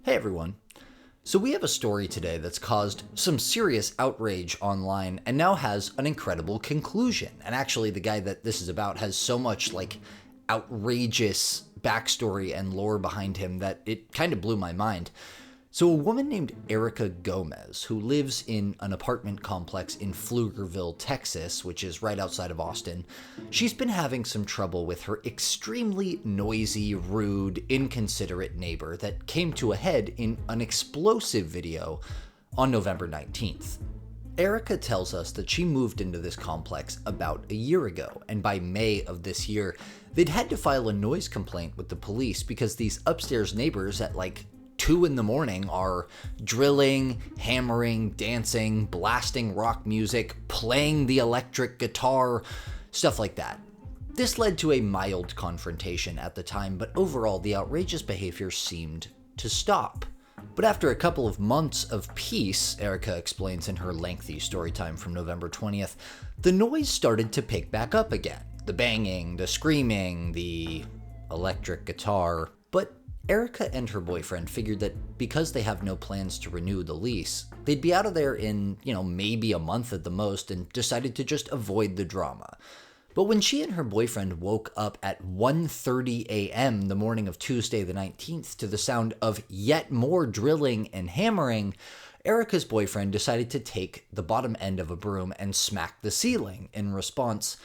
Hey everyone. So we have a story today that's caused some serious outrage online and now has an incredible conclusion. And actually the guy that this is about has so much outrageous backstory and lore behind him that it kind of blew my mind. So a woman named Erica Gomez, who lives in an apartment complex in Pflugerville, Texas, which is right outside of Austin, she's been having some trouble with her extremely noisy, rude, inconsiderate neighbor that came to a head in an explosive video on November 19th. Erica tells us that she moved into this complex about a year ago, and by May of this year, they'd had to file a noise complaint with the police because these upstairs neighbors at 2 in the morning are drilling, hammering, dancing, blasting rock music, playing the electric guitar, stuff like that. This led to a mild confrontation at the time, but overall the outrageous behavior seemed to stop. But after a couple of months of peace, Erica explains in her lengthy story time from November 20th, the noise started to pick back up again. The banging, the screaming, the electric guitar. But Erica and her boyfriend figured that because they have no plans to renew the lease, they'd be out of there in, maybe a month at the most, and decided to just avoid the drama. But when she and her boyfriend woke up at 1:30 a.m. the morning of Tuesday the 19th to the sound of yet more drilling and hammering, Erica's boyfriend decided to take the bottom end of a broom and smack the ceiling in response.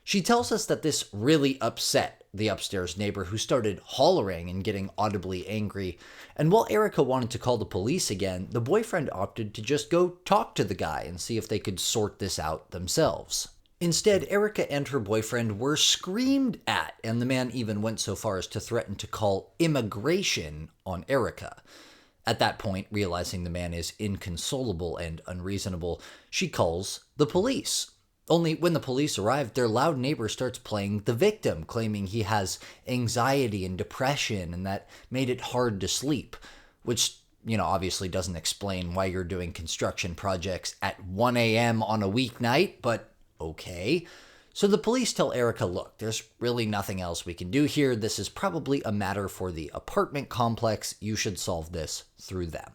She tells us that this really upset the upstairs neighbor, who started hollering and getting audibly angry. And while Erica wanted to call the police again, the boyfriend opted to just go talk to the guy and see if they could sort this out themselves. Instead, Erica and her boyfriend were screamed at, and the man even went so far as to threaten to call immigration on Erica. At that point, realizing the man is inconsolable and unreasonable, she calls the police. Only when the police arrive, their loud neighbor starts playing the victim, claiming he has anxiety and depression and that made it hard to sleep, which, obviously doesn't explain why you're doing construction projects at 1 a.m. on a weeknight, but okay. So the police tell Erica, look, there's really nothing else we can do here. This is probably a matter for the apartment complex. You should solve this through them.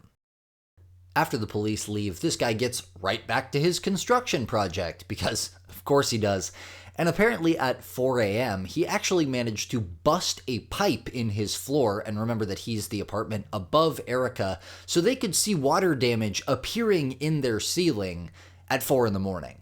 After the police leave, this guy gets right back to his construction project, because of course he does. And apparently at 4 a.m., he actually managed to bust a pipe in his floor, and remember that he's the apartment above Erica, so they could see water damage appearing in their ceiling at 4 in the morning.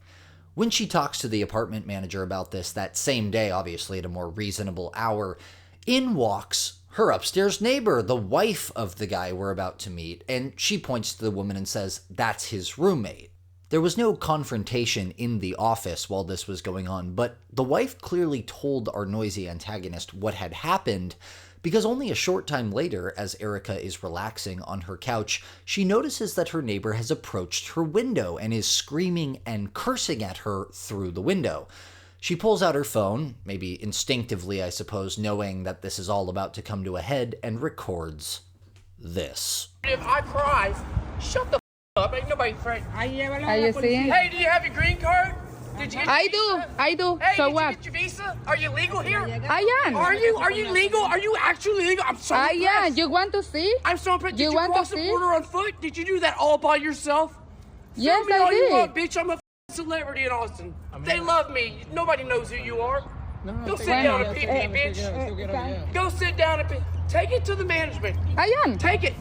When she talks to the apartment manager about this that same day, obviously at a more reasonable hour, in walks her upstairs neighbor, the wife of the guy we're about to meet, and she points to the woman and says that's his roommate. There was no confrontation in the office while this was going on, but the wife clearly told our noisy antagonist what had happened, because only a short time later, as Erica is relaxing on her couch, she notices that her neighbor has approached her window and is screaming and cursing at her through the window. She pulls out her phone, maybe instinctively, I suppose, knowing that this is all about to come to a head, and records this. If I cry, shut the up. Ain't nobody afraid. Are you seeing? Hey, do you have your green card? Did you get I your do. Hey, So did what? you get your visa? Are you legal here? I am. Are you legal? Are you actually legal? I'm so I impressed. am. You want to see? I'm so impressed. You Did you want cross to the see? border on foot? Did you do that all by yourself? Yes, Tell me I all you did. want, bitch. I'm a celebrity in Austin. They love me. Nobody knows who you are. Go sit down and pee, bitch. Go sit down and pee. Take it to the management. I am. Take it.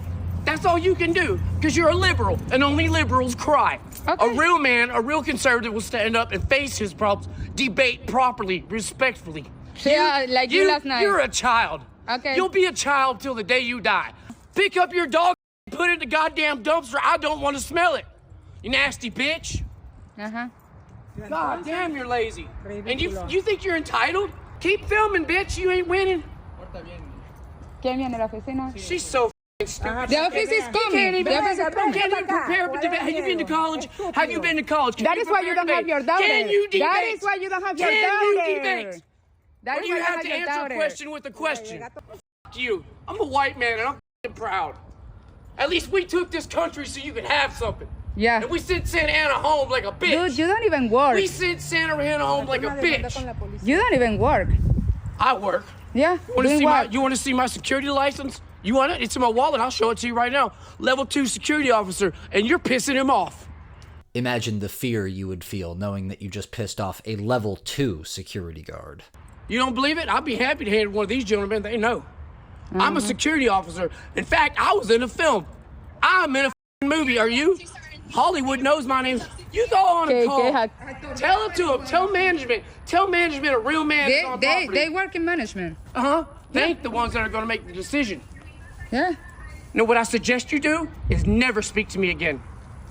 That's all you can do, because you're a liberal, and only liberals cry. Okay. A real man, a real conservative will stand up and face his problems, debate properly, respectfully. Yeah, like you last night. You're a child. Okay. You'll be a child till the day you die. Pick up your dog and put it in the goddamn dumpster. I don't want to smell it. You nasty bitch. Uh-huh. God damn, you're lazy. And you think you're entitled? Keep filming, bitch. You ain't winning. ¿Quién viene a la oficina? She's so stupid. The office is coming. The office is coming. Can't even prepare for debate. Have you been to college? Have you been to college? Can That you is why you prepare don't have debate? your daughter. Can you debate? That is why you don't have your Can daughter. you debate? That Or is you why have to your answer a daughter. question with a question. F you. I'm a white man and I'm f***ing proud. At least we took this country so you could have something. Yeah. And we sent Santa Ana home like a bitch. Dude, you don't even work. We sent Santa Ana home like a bitch. You don't even work. I work. Yeah. You Doing what? want to see my security license? You want it? It's in my wallet. I'll show it to you right now. Level 2 security officer, and you're pissing him off. Imagine the fear you would feel knowing that you just pissed off a level 2 security guard. You don't believe it? I'd be happy to hand one of these gentlemen. They know. I'm a security officer. In fact, I was in a film. I'm in a movie. Are you? Hollywood knows my name. You go on a call. Tell it to him. Tell management. Tell management a real man is on property. They work in management. They ain't the ones that are going to make the decision. Yeah. No, what I suggest you do is never speak to me again.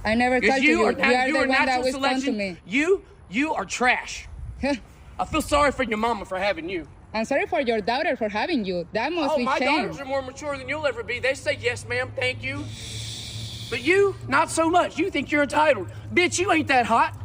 I never told you. You are the one that natural was done to selection. me. You are trash. I feel sorry for your mama for having you. I'm sorry for your daughter for having you. That must be my shame. daughters are more mature than you'll ever be. They say, yes, ma'am, thank you. But you, not so much. You think you're entitled. Bitch, you ain't that hot.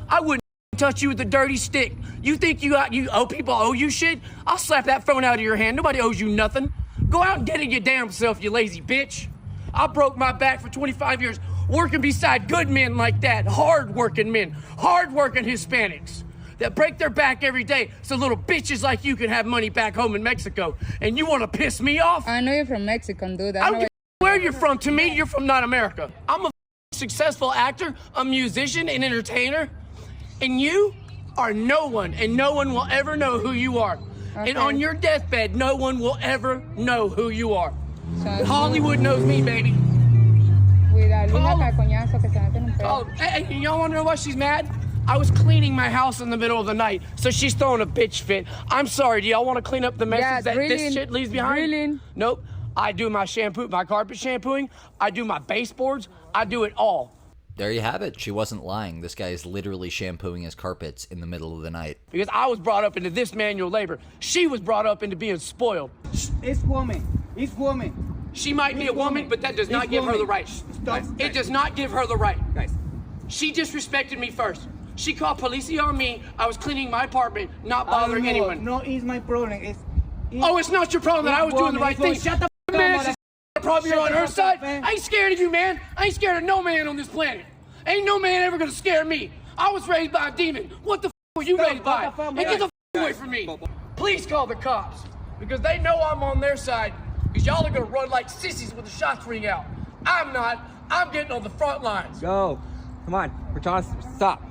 I wouldn't touch you with a dirty stick. You think people owe you shit? I'll slap that phone out of your hand. Nobody owes you nothing. Go out and get it your damn self, you lazy bitch. I broke my back for 25 years working beside good men like that, hard-working men, hard-working Hispanics that break their back every day so little bitches like you can have money back home in Mexico. And you want to piss me off? I know you're from Mexico, dude. I don't care where you're from. To me, you're from not America. I'm a successful actor, a musician, an entertainer, and you are no one, and no one will ever know who you are. Okay. And on your deathbed, no one will ever know who you are. Hollywood knows me, baby. Hey, y'all want to know why she's mad? I was cleaning my house in the middle of the night, so she's throwing a bitch fit. I'm sorry, do y'all want to clean up the messes that this shit leaves behind? Nope. I do my carpet shampooing. I do my baseboards. I do it all. There you have it. She wasn't lying. This guy is literally shampooing his carpets in the middle of the night. Because I was brought up into this manual labor. She was brought up into being spoiled. It's woman. It's woman. She might be a woman, but that does not give her the right. It does not give her the right. Guys. She disrespected me first. She called police on me. I was cleaning my apartment, not bothering anyone. No, it's my problem. It's not your problem that I was doing the right thing. Shut the f*** man. She's probably on her side. I ain't scared of you, man. I ain't scared of no man on this planet. Ain't no man ever gonna scare me. I was raised by a demon. What the f*** were you raised by? And get the f*** away from me. Please call the cops. Because they know I'm on their side. Because y'all are gonna run like sissies when the shots ring out. I'm not. I'm getting on the front lines. Go. Come on. We're trying to stop.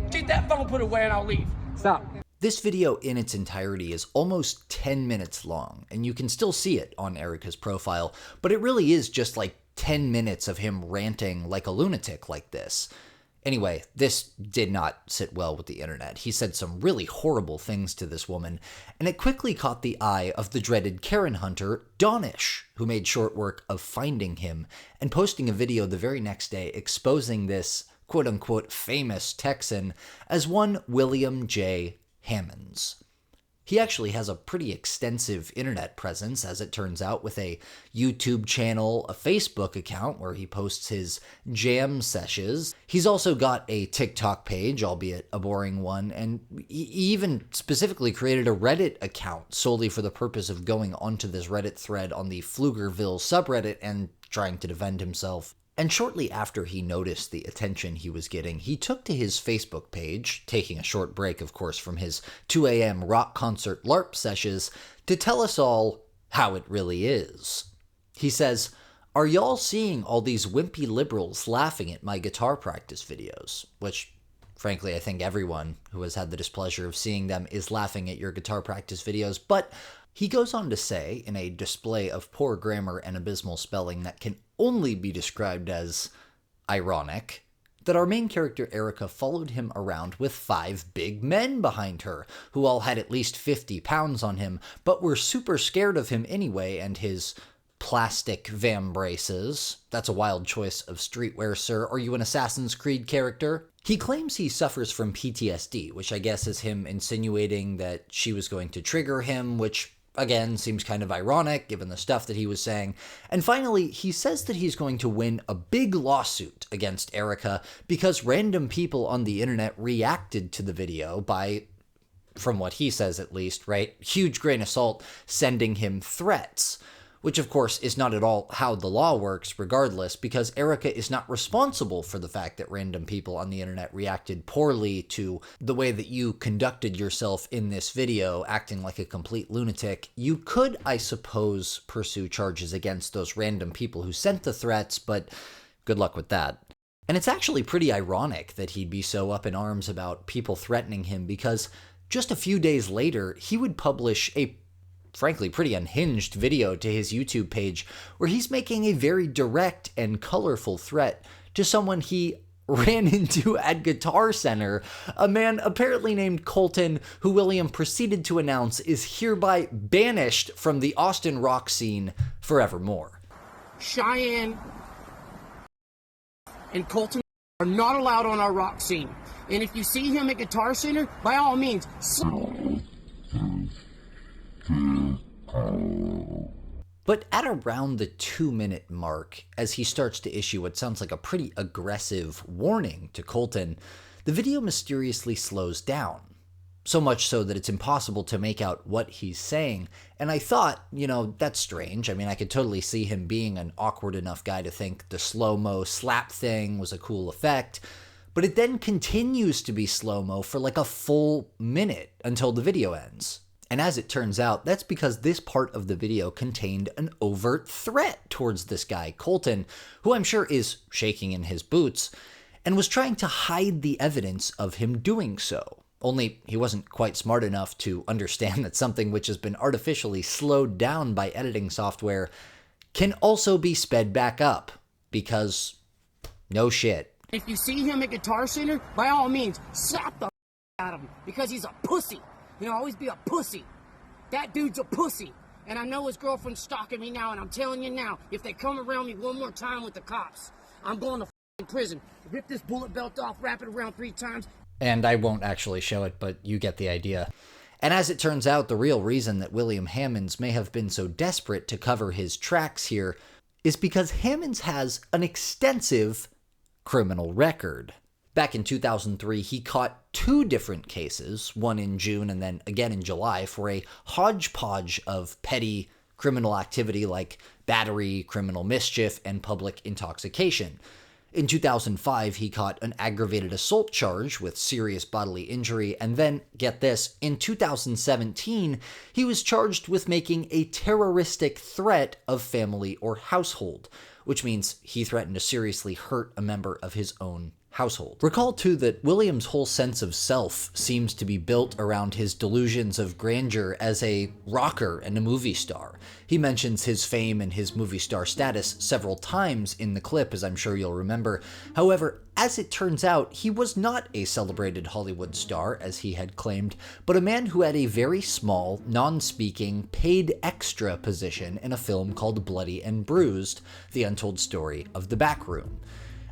Get that phone put away and I'll leave. Stop. This video in its entirety is almost 10 minutes long, and you can still see it on Erica's profile, but it really is just like 10 minutes of him ranting like a lunatic like this. Anyway, this did not sit well with the internet. He said some really horrible things to this woman, and it quickly caught the eye of the dreaded Karen hunter, Dawnish, who made short work of finding him and posting a video the very next day exposing this quote-unquote famous Texan as one William J. Hammonds. He actually has a pretty extensive internet presence, as it turns out, with a YouTube channel, a Facebook account where he posts his jam sessions. He's also got a TikTok page, albeit a boring one, and he even specifically created a Reddit account solely for the purpose of going onto this Reddit thread on the Pflugerville subreddit and trying to defend himself. And shortly after he noticed the attention he was getting, he took to his Facebook page, taking a short break, of course, from his 2 a.m. rock concert LARP sessions, to tell us all how it really is. He says, "Are y'all seeing all these wimpy liberals laughing at my guitar practice videos?" Which, frankly, I think everyone who has had the displeasure of seeing them is laughing at your guitar practice videos, but he goes on to say, in a display of poor grammar and abysmal spelling that can only be described as ironic, that our main character Erica followed him around with 5 big men behind her, who all had at least 50 pounds on him, but were super scared of him anyway, and his plastic vambraces. That's a wild choice of streetwear, sir. Are you an Assassin's Creed character? He claims he suffers from PTSD, which I guess is him insinuating that she was going to trigger him, which again seems kind of ironic given the stuff that he was saying. And finally, he says that he's going to win a big lawsuit against Erica because random people on the internet reacted to the video by, from what he says at least, right, huge grain of salt, sending him threats. which of course is not at all how the law works regardless, because Erica is not responsible for the fact that random people on the internet reacted poorly to the way that you conducted yourself in this video, acting like a complete lunatic. You could, I suppose, pursue charges against those random people who sent the threats, but good luck with that. And it's actually pretty ironic that he'd be so up in arms about people threatening him, because just a few days later, he would publish a frankly pretty unhinged video to his YouTube page where he's making a very direct and colorful threat to someone he ran into at Guitar Center, a man apparently named Colton, who William proceeded to announce is hereby banished from the Austin rock scene forevermore. Cheyenne and Colton are not allowed on our rock scene. And if you see him at Guitar Center, by all means, But at around the 2-minute mark, as he starts to issue what sounds like a pretty aggressive warning to Colton, the video mysteriously slows down. So much so that it's impossible to make out what he's saying. And I thought, that's strange. I mean, I could totally see him being an awkward enough guy to think the slow-mo slap thing was a cool effect. But it then continues to be slow-mo for like a full minute until the video ends. And as it turns out, that's because this part of the video contained an overt threat towards this guy, Colton, who I'm sure is shaking in his boots, and was trying to hide the evidence of him doing so. Only he wasn't quite smart enough to understand that something which has been artificially slowed down by editing software can also be sped back up, because no shit. if you see him at Guitar Center, by all means, slap the out of him, because he's a pussy. He'll always be a pussy. That dude's a pussy. And I know his girlfriend's stalking me now, and I'm telling you now, if they come around me one more time with the cops, I'm going to prison. Rip this bullet belt off, wrap it around 3 times. And I won't actually show it, but you get the idea. And as it turns out, the real reason that William Hammonds may have been so desperate to cover his tracks here is because Hammonds has an extensive criminal record. Back in 2003, he caught 2 different cases, one in June and then again in July, for a hodgepodge of petty criminal activity like battery, criminal mischief, and public intoxication. In 2005, he caught an aggravated assault charge with serious bodily injury, and then, get this, in 2017, he was charged with making a terroristic threat of family or household, which means he threatened to seriously hurt a member of his own household. Recall, too, that William's whole sense of self seems to be built around his delusions of grandeur as a rocker and a movie star. He mentions his fame and his movie star status several times in the clip, as I'm sure you'll remember. However, as it turns out, he was not a celebrated Hollywood star, as he had claimed, but a man who had a very small, non-speaking, paid extra position in a film called Bloody and Bruised, The Untold Story of the Backroom.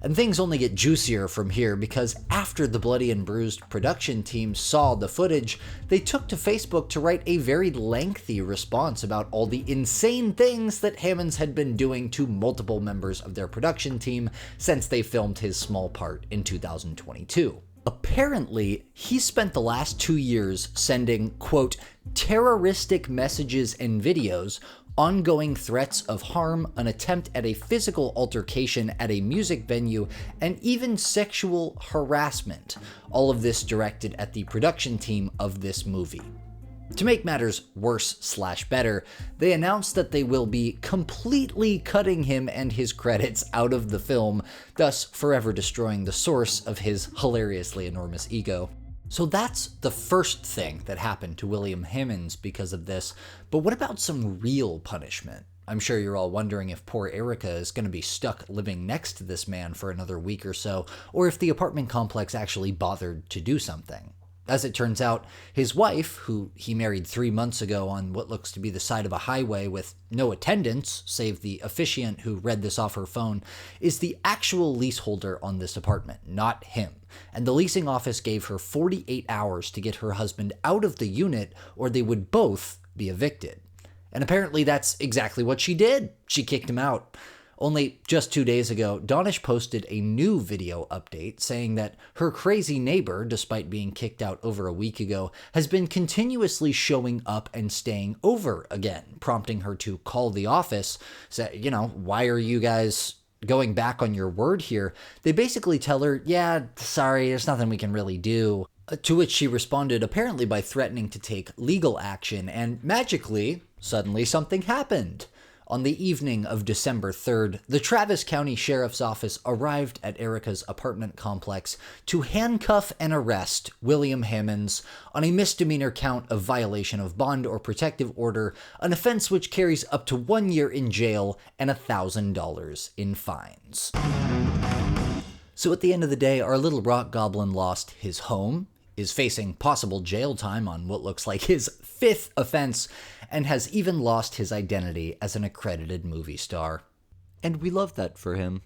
And things only get juicier from here, because after the Bloody and Bruised production team saw the footage, they took to Facebook to write a very lengthy response about all the insane things that Hammonds had been doing to multiple members of their production team since they filmed his small part in 2022. Apparently, he spent the last 2 years sending, quote, terroristic messages and videos, ongoing threats of harm, an attempt at a physical altercation at a music venue, and even sexual harassment, all of this directed at the production team of this movie. To make matters worse/better, they announced that they will be completely cutting him and his credits out of the film, thus forever destroying the source of his hilariously enormous ego. So that's the first thing that happened to William Hammonds because of this, but what about some real punishment? I'm sure you're all wondering if poor Erica is going to be stuck living next to this man for another week or so, or if the apartment complex actually bothered to do something. As it turns out, his wife, who he married 3 months ago on what looks to be the side of a highway with no attendants, save the officiant who read this off her phone, is the actual leaseholder on this apartment, not him. And the leasing office gave her 48 hours to get her husband out of the unit, or they would both be evicted. And apparently that's exactly what she did. She kicked him out. Only just 2 days ago, Dawnish posted a new video update saying that her crazy neighbor, despite being kicked out over a week ago, has been continuously showing up and staying over again, prompting her to call the office, say, why are you guys going back on your word here? They basically tell her, yeah, sorry, there's nothing we can really do. To which she responded apparently by threatening to take legal action, and magically, suddenly something happened. On the evening of December 3rd, the Travis County Sheriff's Office arrived at Erica's apartment complex to handcuff and arrest William Hammonds on a misdemeanor count of violation of bond or protective order, an offense which carries up to 1 year in jail and $1,000 in fines. So at the end of the day, our little rock goblin lost his home, is facing possible jail time on what looks like his 5th offense, and has even lost his identity as an accredited movie star. And we love that for him.